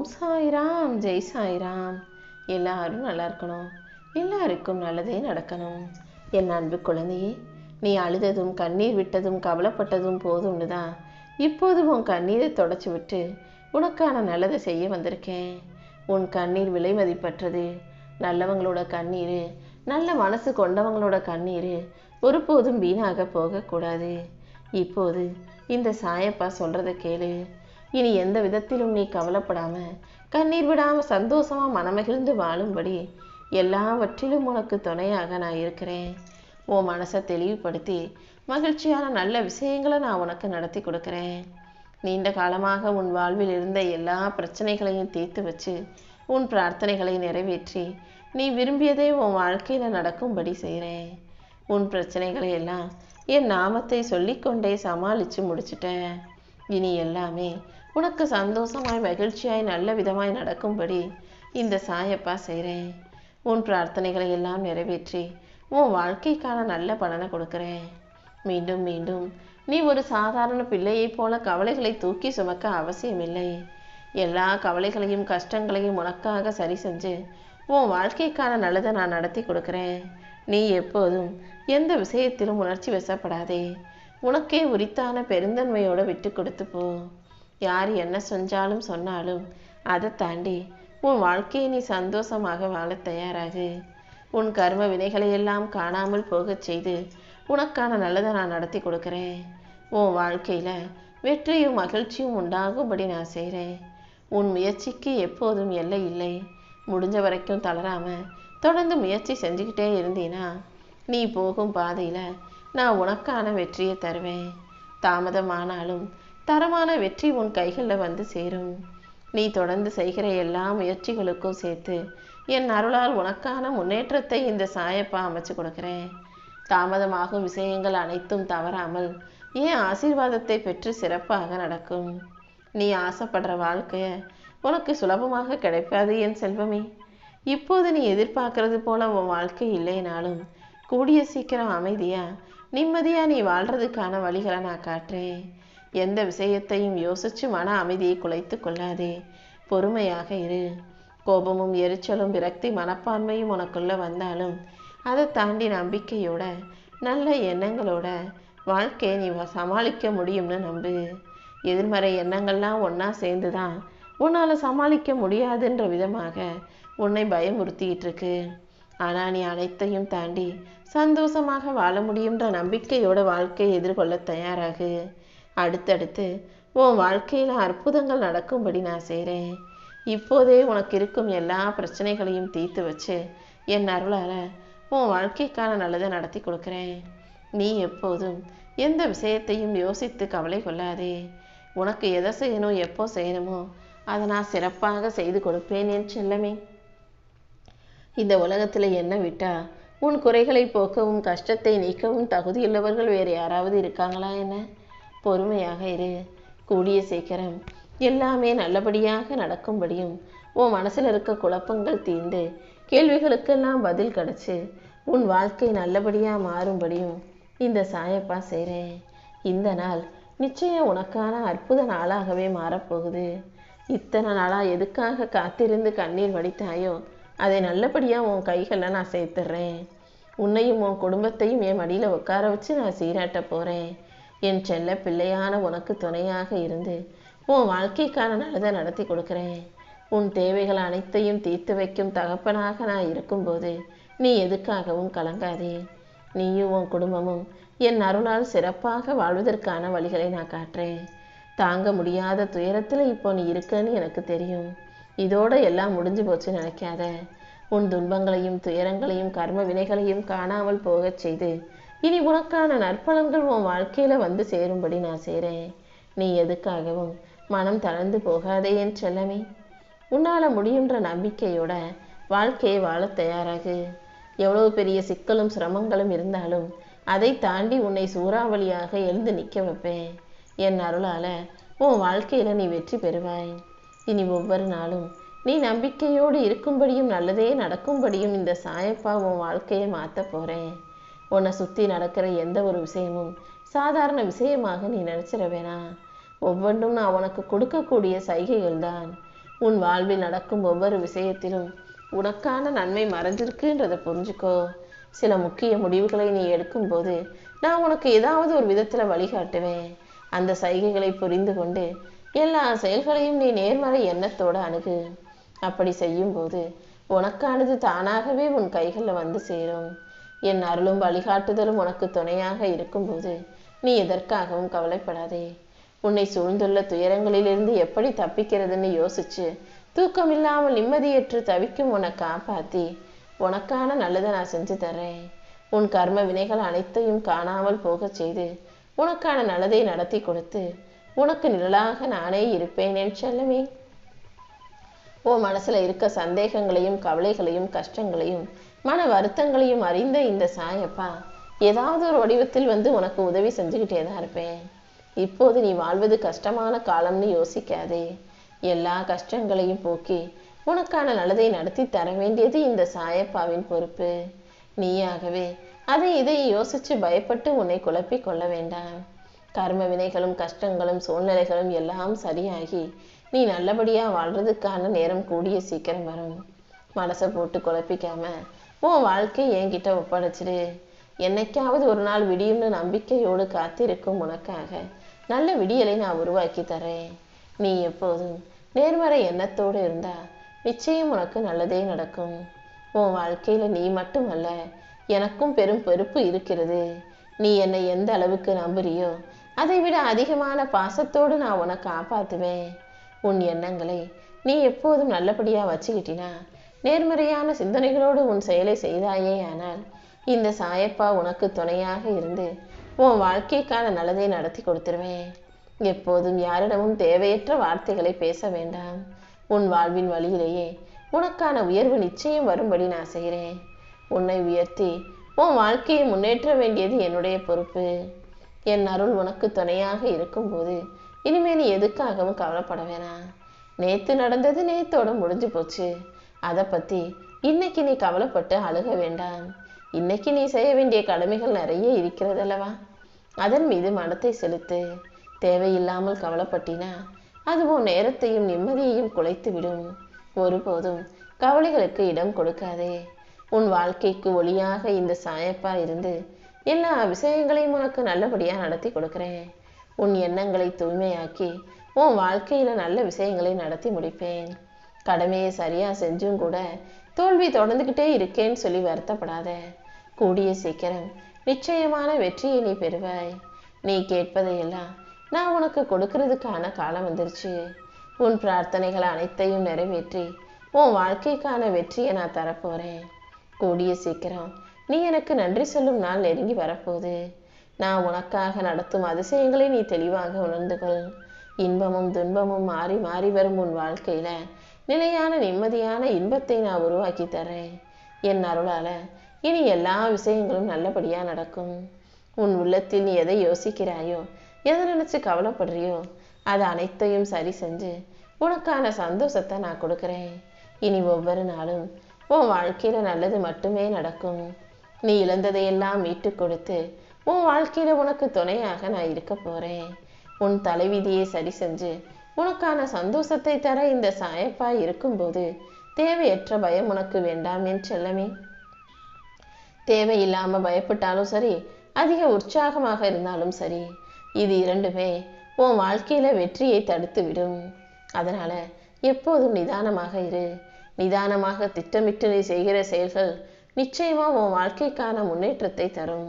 ஓம் சாய்ராம், ஜெய் சாய்ராம். எல்லாரும் நல்லா இருக்கணும், எல்லாருக்கும் நல்லதே நடக்கணும். என் அன்பு குழந்தையே, நீ அழுததும் கண்ணீர் விட்டதும் கவலைப்பட்டதும் போதும்னு தான் இப்போது உன் கண்ணீரை தொடச்சி விட்டு உனக்கான நல்லதை செய்ய வந்திருக்கேன். உன் கண்ணீர் விலை மதிப்பற்றது. நல்லவங்களோட கண்ணீர், நல்ல மனசு கொண்டவங்களோட கண்ணீர் ஒருபோதும் வீணாக போகக்கூடாது. இப்போது இந்த சாயப்பா சொல்றதை கேளு. இனி எந்த விதத்திலும் நீ கவலைப்படாம கண்ணீர் விடாம சந்தோஷமா மனமகிழ்ந்து வாழும்படி எல்லாவற்றிலும் உனக்கு துணையாக நான் இருக்கிறேன். உன் மனசை தெளிவுபடுத்தி மகிழ்ச்சியான நல்ல விஷயங்களை நான் உனக்கு நடத்தி கொடுக்குறேன். நீண்ட காலமாக உன் வாழ்வில் இருந்த எல்லா பிரச்சனைகளையும் தீர்த்து வச்சு உன் பிரார்த்தனைகளை நிறைவேற்றி நீ விரும்பியதை உன் வாழ்க்கையில நடக்கும்படி செய்கிறேன். உன் பிரச்சனைகளை எல்லாம் என் நாமத்தை சொல்லிக்கொண்டே சமாளித்து முடிச்சிட்டேன். இனி எல்லாமே உனக்கு சந்தோஷமாய் மகிழ்ச்சியாய் நல்ல விதமாய் நடக்கும்படி இந்த சாயப்பா செய்கிறேன். உன் பிரார்த்தனைகளை எல்லாம் நிறைவேற்றி உன் வாழ்க்கைக்கான நல்ல பலனை கொடுக்குறேன். மீண்டும் மீண்டும் நீ ஒரு சாதாரண பிள்ளையைப் போல கவலைகளை தூக்கி சுமக்க அவசியமில்லை. எல்லா கவலைகளையும் கஷ்டங்களையும் உனக்காக சரி செஞ்சு உன் வாழ்க்கைக்கான நல்லதை நான் நடத்தி கொடுக்குறேன். நீ எப்போதும் எந்த விஷயத்திலும் உணர்ச்சி வசப்படாதே. உனக்கே உரித்தான பெருந்தன்மையோடு விட்டு கொடுத்து போ. யார் என்ன செஞ்சாலும் சொன்னாலும் அதை தாண்டி உன் வாழ்க்கையை நீ சந்தோஷமாக வாழ தயாராகு. உன் கர்ம வினைகளை எல்லாம் காணாமல் போகச் செய்து உனக்கான நல்லதை நான் நடத்தி கொடுக்குறேன். உன் வாழ்க்கையில் வெற்றியும் மகிழ்ச்சியும் உண்டாகும்படி நான் செய்கிறேன். உன் முயற்சிக்கு எப்போதும் எல்லை இல்லை. முடிஞ்ச வரைக்கும் தளராம தொடர்ந்து முயற்சி செஞ்சுக்கிட்டே இருந்தீனா நீ போகும் பாதையில் நான் உனக்கான வெற்றியை தருவேன். தாமதமானாலும் தரமான வெற்றி உன் கைகளில் வந்து சேரும். நீ தொடர்ந்து செய்கிற எல்லா முயற்சிகளுக்கும் சேர்த்து என் அருளால் உனக்கான முன்னேற்றத்தை இந்த சாயப்பா அமைச்சு கொடுக்குறேன். தாமதமாகும் விஷயங்கள் அனைத்தும் தவறாமல் என் ஆசீர்வாதத்தை பெற்று சிறப்பாக நடக்கும். நீ ஆசைப்படுற வாழ்க்கைய உனக்கு சுலபமாக கிடைப்பாது என் செல்வமே. இப்போது நீ எதிர்பார்க்கறது போல உன் வாழ்க்கை இல்லைனாலும் கூடிய சீக்கிரம் அமைதியா நிம்மதியா நீ வாழ்றதுக்கான வழிகளை நான் காட்டுறேன். எந்த விஷயத்தையும் யோசிச்சு மன அமைதியை குலைத்து கொள்ளாதே. பொறுமையாக இரு. கோபமும் எரிச்சலும் விரக்தி மனப்பான்மையும் உனக்குள்ள வந்தாலும் அதை தாண்டி நம்பிக்கையோட நல்ல எண்ணங்களோட வாழ்க்கையை நீ சமாளிக்க முடியும்னு நம்பு. எதிர்மறை எண்ணங்கள்லாம் ஒன்றா சேர்ந்து தான் உன்னால் சமாளிக்க முடியாதுன்ற விதமாக உன்னை பயமுறுத்திக்கிட்டு இருக்கு. ஆனால் நீ அனைத்தையும் தாண்டி சந்தோஷமாக வாழ முடியுன்ற நம்பிக்கையோட வாழ்க்கையை எதிர்கொள்ள தயாராகு. அடுத்தடுத்து உன் வாழ்க்கையில் அற்புதங்கள் நடக்கும்படி நான் செய்கிறேன். இப்போதே உனக்கு இருக்கும் எல்லா பிரச்சனைகளையும் தீர்த்து வச்சு என் அருளால் உன் வாழ்க்கைக்கான நல்லதை நடத்தி கொடுக்குறேன். நீ எப்போதும் எந்த விஷயத்தையும் யோசித்து கவலை கொள்ளாதே. உனக்கு எதை செய்யணும் எப்போ செய்யணுமோ அதை நான் சிறப்பாக செய்து கொடுப்பேன் என் செல்லமே. இந்த உலகத்தில் என்ன விட்டா உன் குறைகளை போக்கவும் கஷ்டத்தை நீக்கவும் தகுதியுள்ளவர்கள் வேறு யாராவது இருக்காங்களா என்ன? பொறுமையாக இரு. கூடிய சீக்கிரம் எல்லாமே நல்லபடியாக நடக்கும்படியும் உன் மனசில் இருக்க குழப்பங்கள் தீர்ந்து கேள்விகளுக்கெல்லாம் பதில் கிடச்சி உன் வாழ்க்கை நல்லபடியாக மாறும்படியும் இந்த சாயப்பா செய்கிறேன். இந்த நாள் நிச்சயம் உனக்கான அற்புத நாளாகவே மாறப்போகுது. இத்தனை நாளாக எதுக்காக காத்திருந்து கண்ணீர் வடித்தாயோ அதை நல்லபடியாக உன் கைகளில் நான் சேர்த்துடுறேன். உன்னையும் உன் குடும்பத்தையும் என் மடியில் உட்கார வச்சு நான் சீராட்ட போகிறேன். என் செல்ல பிள்ளையான உனக்கு துணையாக இருந்து உன் வாழ்க்கைக்கான நல்லதை நடத்தி கொடுக்குறேன். உன் தேவைகள் அனைத்தையும் தீர்த்து வைக்கும் தகப்பனாக நான் இருக்கும்போது நீ எதுக்காகவும் கலங்காதே. நீயும் உன் குடும்பமும் என் அருளால் சிறப்பாக வாழ்வதற்கான வழிகளை நான் காட்டுறேன். தாங்க முடியாத துயரத்தில் இப்போ நீ இருக்கன்னு எனக்கு தெரியும். இதோட எல்லாம் முடிஞ்சு போச்சுன்னு நினைக்காத. உன் துன்பங்களையும் துயரங்களையும் கர்ம வினைகளையும் காணாமல் போகச் செய்து இனி உனக்கான நற்பலன்கள் உன் வாழ்க்கையில வந்து சேரும்படி நான் செய்கிறேன். நீ எதுக்காகவும் மனம் தளர்ந்து போகாதே என் செல்லமே. உன்னால முடியுன்ற நம்பிக்கையோட வாழ்க்கையை வாழ தயாராகு. எவ்வளவு பெரிய சிக்கலும் சிரமங்களும் இருந்தாலும் அதை தாண்டி உன்னை சூறாவளியாக எழுந்து நிற்க வைப்பேன். என் அருளால உன் வாழ்க்கையில நீ வெற்றி பெறுவாய். இனி ஒவ்வொரு நாளும் நீ நம்பிக்கையோடு இருக்கும்படியும் நல்லதே நடக்கும்படியும் இந்த சாயப்பா உன் வாழ்க்கையை மாற்ற போறேன். உன்னை சுற்றி நடக்கிற எந்த ஒரு விஷயமும் சாதாரண விஷயமாக நீ நினச்சிட வேணாம். ஒவ்வொன்றும் நான் உனக்கு கொடுக்கக்கூடிய சைகைகள் தான். உன் வாழ்வில் நடக்கும் ஒவ்வொரு விஷயத்திலும் உனக்கான நன்மை மறைஞ்சிருக்குன்றதை புரிஞ்சுக்கோ. சில முக்கிய முடிவுகளை நீ எடுக்கும்போது நான் உனக்கு ஏதாவது ஒரு விதத்தில் வழிகாட்டுவேன். அந்த சைகைகளை புரிந்து கொண்டு எல்லா செயல்களையும் நீ நேர்மறை எண்ணத்தோடு அணுகு. அப்படி செய்யும்போது உனக்கானது தானாகவே உன் கைகளில் வந்து சேரும். என் அருளும் வழிகாட்டுதலும் உனக்கு துணையாக இருக்கும்போது நீ எதற்காகவும் கவலைப்படாதே. உன்னை சூழ்ந்துள்ள துயரங்களிலிருந்து எப்படி தப்பிக்கிறதுன்னு யோசிச்சு தூக்கமில்லாமல் நிம்மதியற்று தவிக்கும் உன்னை காப்பாற்றி உனக்கான நல்லதை நான் செஞ்சு தர்றேன். உன் கர்ம வினைகள் அனைத்தையும் காணாமல் போக செய்து உனக்கான நல்லதை நடத்தி கொடுத்து உனக்கு நிழலாக நானே இருப்பேன் என் செல்லமே. உன் மனசுல இருக்க சந்தேகங்களையும் கவலைகளையும் கஷ்டங்களையும் மன வருத்தங்களையும் அறிந்த இந்த சாயப்பா ஏதாவது ஒரு வடிவத்தில் வந்து உனக்கு உதவி செஞ்சுக்கிட்டே தான் இருப்பேன். இப்போது நீ வாழ்வது கஷ்டமான காலம்னு யோசிக்காதே. எல்லா கஷ்டங்களையும் போக்கி உனக்கான நல்லதை நடத்தி தர வேண்டியது இந்த சாயப்பாவின் பொறுப்பு. நீயாகவே அதை இதை யோசிச்சு பயப்பட்டு உன்னை குழப்பி கொள்ள வேண்டாம். கர்ம வினைகளும் கஷ்டங்களும் சூழ்நிலைகளும் எல்லாம் சரியாகி நீ நல்லபடியா வாழ்றதுக்கான நேரம் கூடிய சீக்கிரம் வரும். மனசை போட்டு குழப்பிக்காம உன் வாழ்க்கை என்கிட்ட ஒப்படைச்சிடு. என்னைக்காவது ஒரு நாள் விடியும்னு நம்பிக்கையோடு காத்திருக்கும் உனக்காக நல்ல விடியலை நான் உருவாக்கி தரேன். நீ எப்போதும் நேர்மறை எண்ணத்தோடு இருந்தா நிச்சயம் உனக்கு நல்லதே நடக்கும். உன் வாழ்க்கையில நீ மட்டும் அல்ல, எனக்கும் பெரும் பொறுப்பு இருக்கிறது. நீ என்னை எந்த அளவுக்கு நம்புறியோ அதை விட அதிகமான பாசத்தோடு நான் உனக்கு காப்பாற்றுவேன். உன் எண்ணங்களை நீ எப்போதும் நல்லபடியா வச்சுக்கிட்டினா நேர்மறையான சிந்தனைகளோடு உன் செயலை செய்தாயே ஆனால் இந்த சாயப்பா உனக்கு துணையாக இருந்து உன் வாழ்க்கைக்கான நல்லதை நடத்தி கொடுத்துருவேன். எப்போதும் யாரிடமும் தேவையற்ற வார்த்தைகளை பேச வேண்டாம். உன் வாழ்வின் வழியிலேயே உனக்கான உயர்வு நிச்சயம் வரும்படி நான் செய்கிறேன். உன்னை உயர்த்தி உன் வாழ்க்கையை முன்னேற்ற வேண்டியது என்னுடைய பொறுப்பு. என் அருள் உனக்கு துணையாக இருக்கும்போது இனிமே நீ எதுக்காகவும் கவலைப்பட வேணாம். நேத்து நடந்தது நேத்தோட முடிஞ்சு போச்சு. அதை பத்தி இன்னைக்கு நீ கவலைப்பட்டு அழுக வேண்டாம். இன்னைக்கு நீ செய்ய வேண்டிய கடமைகள் நிறைய இருக்கிறதல்லவா, அதன் மீது மனத்தை செலுத்து. தேவையில்லாமல் கவலைப்பட்டினா அதுவும் நேரத்தையும் நிம்மதியையும் குலைத்து விடும். ஒருபோதும் கவலைகளுக்கு இடம் கொடுக்காதே. உன் வாழ்க்கைக்கு ஒளியாக இந்த சாயப்பா இருந்து எல்லா விஷயங்களையும் உனக்கு நல்லபடியா நடத்தி கொடுக்கிறேன். உன் எண்ணங்களை தூய்மையாக்கி உன் வாழ்க்கையில நல்ல விஷயங்களை நடத்தி முடிப்பேன். கடமையை சரியா செஞ்சும் கூட தோல்வி தொடர்ந்துகிட்டே இருக்கேன்னு சொல்லி வருத்தப்படாத. கூடிய சீக்கிரம் நிச்சயமான வெற்றியை நீ பெறுவாய். நீ கேட்பதையெல்லாம் நான் உனக்கு கொடுக்கறதுக்கான காலம் வந்துருச்சு. உன் பிரார்த்தனைகள் அனைத்தையும் நிறைவேற்றி உன் வாழ்க்கைக்கான வெற்றியை நான் தரப்போறேன். கூடிய சீக்கிரம் நீ எனக்கு நன்றி சொல்லும் நாள் நெருங்கி வரப்போகுது. நான் உனக்காக நடத்தும் அதிசயங்களை நீ தெளிவாக உணர்ந்து கொள். இன்பமும் துன்பமும் மாறி மாறி வரும் உன் வாழ்க்கையில நிலையான நிம்மதியான இன்பத்தை நான் உருவாக்கி தரேன். என் அருளால இனி எல்லா விஷயங்களும் நல்லபடியா நடக்கும். உன் உள்ளத்தில் நீ எதை யோசிக்கிறாயோ, எதை நினைச்சு கவலைப்படுறியோ, அது அனைத்தையும் சரி செஞ்சு உனக்கான சந்தோஷத்தை நான் கொடுக்குறேன். இனி ஒவ்வொரு நாளும் உன் வாழ்க்கையில நல்லது மட்டுமே நடக்கும். நீ இழந்ததையெல்லாம் மீட்டு கொடுத்து உன் வாழ்க்கையில உனக்கு துணையாக நான் இருக்க போறேன். உன் தலைவிதியை சரி செஞ்சு உனக்கான சந்தோஷத்தை தர இந்த சாயப்பா இருக்கும்போது தேவையற்ற பயம் உனக்கு வேண்டாம் என் செல்லமே. தேவையில்லாம பயப்பட்டாலும் சரி, அதிக உற்சாகமாக இருந்தாலும் சரி, இது இரண்டுமே உன் வாழ்க்கையில வெற்றியை தடுத்து விடும். அதனால எப்போதும் நிதானமாக இரு. நிதானமாக திட்டமிட்டு நீ செய்கிற செயல்கள் நிச்சயமா உன் வாழ்க்கைக்கான முன்னேற்றத்தை தரும்.